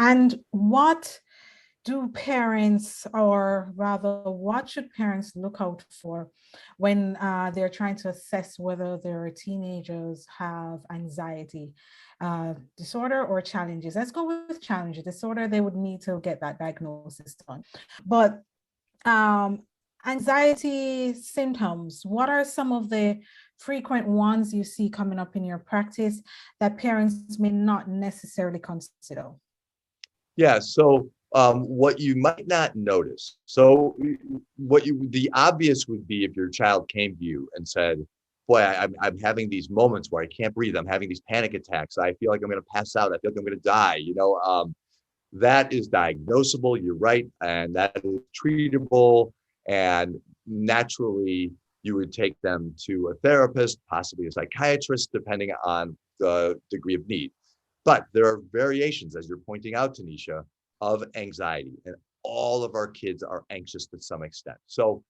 And what do parents, or rather, what should parents look out for when they're trying to assess whether their teenagers have anxiety disorder or challenges? Let's go with challenges. Disorder, they would need to get that diagnosis done. But um, anxiety symptoms, what are some of the frequent ones you see coming up in your practice that parents may not necessarily consider? Yeah. So what you might not notice. So the obvious would be if your child came to you and said, boy, I'm having these moments where I can't breathe. I'm having these panic attacks. I feel like I'm going to pass out. I feel like I'm going to die. That is diagnosable. You're right. And that is treatable. And naturally, you would take them to a therapist, possibly a psychiatrist, depending on the degree of need. But there are variations, as you're pointing out, Tanisha, of anxiety. And all of our kids are anxious to some extent. So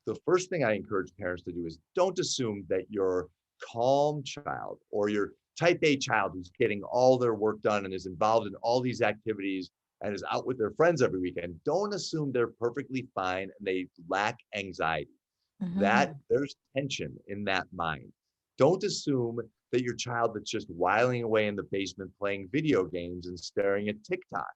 the first thing I encourage parents to do is don't assume that your calm child or your type A child who's getting all their work done and is involved in all these activities and is out with their friends every weekend, don't assume they're perfectly fine and they lack anxiety. That Mhm. there's tension in that mind. Don't assume that your child that's just whiling away in the basement playing video games and staring at TikTok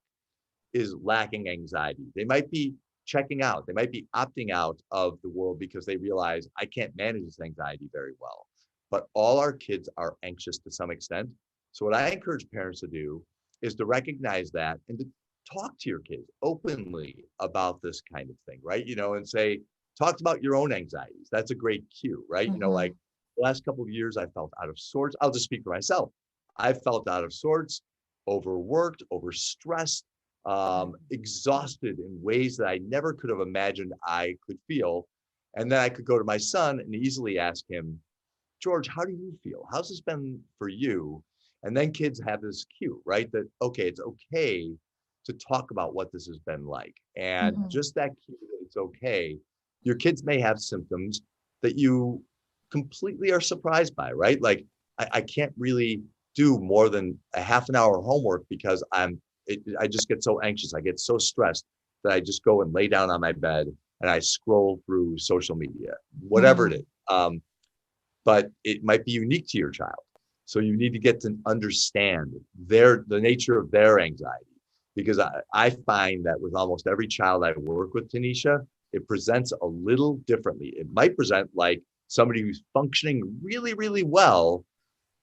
is lacking anxiety. They might be checking out. They might be opting out of the world because they realize I can't manage this anxiety very well. But all our kids are anxious to some extent. So what I encourage parents to do is to recognize that and to talk to your kids openly about this kind of thing, right? And say, talk about your own anxieties. That's a great cue, right? Like Mhm. the last couple of years, I felt out of sorts. I'll just speak for myself. I felt out of sorts, overworked, overstressed, exhausted in ways that I never could have imagined I could feel. And then I could go to my son and easily ask him, George, how do you feel? How's this been for you? And then kids have this cue, right? That, okay, it's okay to talk about what this has been like. And Mhm. just that cue that it's okay. Your kids may have symptoms that you completely are surprised by, right? Like, I can't really do more than a half an hour homework because I just get so anxious. I get so stressed that I just go and lay down on my bed and I scroll through social media, whatever it is. Mhm. But it might be unique to your child. So you need to get to understand the nature of their anxiety. Because I find that with almost every child I work with, Tanisha, it presents a little differently. It might present like somebody who's functioning really, really well,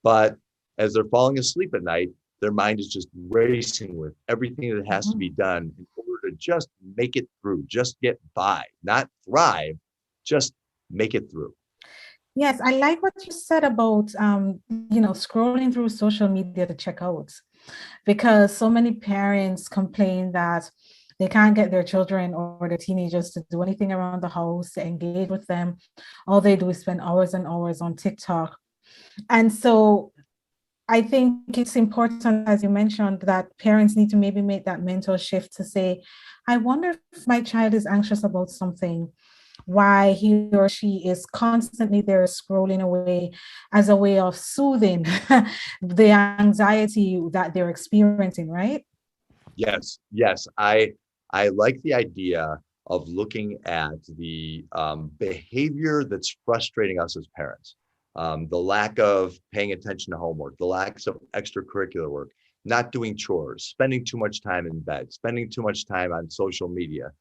but as they're falling asleep at night, their mind is just racing with everything that has to be Mhm. done in order to just make it through, just get by, not thrive, just make it through. Yes, I like what you said about scrolling through social media to check out, because so many parents complain that they can't get their children or their teenagers to do anything around the house, to engage with them. All they do is spend hours and hours on TikTok. And so I think it's important, as you mentioned, that parents need to maybe make that mental shift to say, I wonder if my child is anxious about something, why he or she is constantly there scrolling away as a way of soothing the anxiety that they're experiencing, right? Yes, yes. I like the idea of looking at the behavior that's frustrating us as parents. The lack of paying attention to homework, the lack of extracurricular work, not doing chores, spending too much time in bed, spending too much time on social media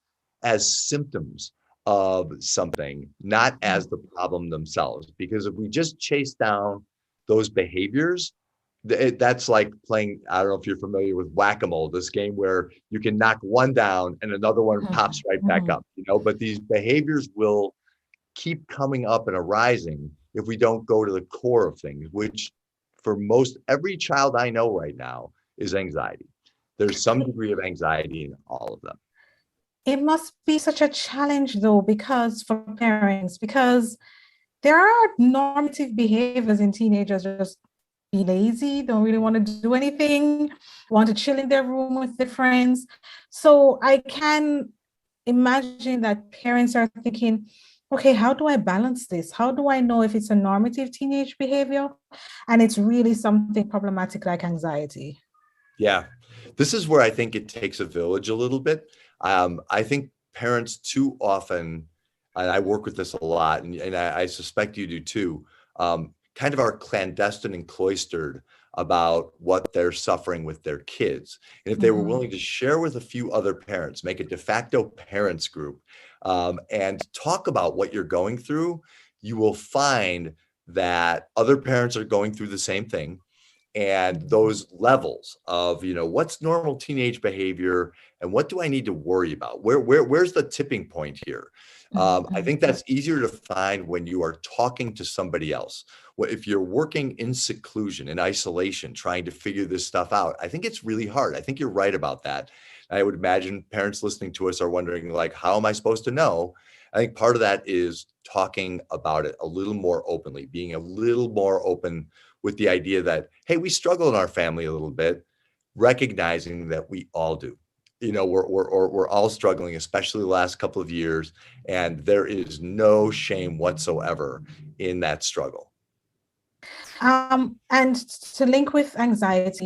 as symptoms of something, not as the problem themselves. Because if we just chase down those behaviors, that's like playing, I don't know if you're familiar with whack-a-mole, this game where you can knock one down and another one pops Mhm, right back mhm. up, but these behaviors will keep coming up and arising if we don't go to the core of things, which for most every child I know right now is anxiety. There's some degree of anxiety in all of them. It must be such a challenge though, because for parents, because there are normative behaviors in teenagers, just be lazy, don't really want to do anything, want to chill in their room with their friends. So I can imagine that parents are thinking, okay, how do I balance this? How do I know if it's a normative teenage behavior and it's really something problematic like anxiety? Yeah, This is where I think it takes a village a little bit. I think parents too often, and I work with this a lot, and I suspect you do too, kind of are clandestine and cloistered about what they're suffering with their kids. And if they were Mhm. willing to share with a few other parents, make a de facto parents group, and talk about what you're going through, you will find that other parents are going through the same thing, and Mhm. those levels of, what's normal teenage behavior and what do I need to worry about, where's the tipping point here. I Mhm. think that's easier to find when you are talking to somebody else. If you're working in seclusion, in isolation, trying to figure this stuff out, I think it's really hard. I think you're right about that. I would imagine parents listening to us are wondering, like, how am I supposed to know? I think part of that is talking about it a little more openly, being a little more open with the idea that, hey, we struggle in our family a little bit, recognizing that we all do. We're all struggling, especially the last couple of years, and there is no shame whatsoever in that struggle. And to link with anxiety,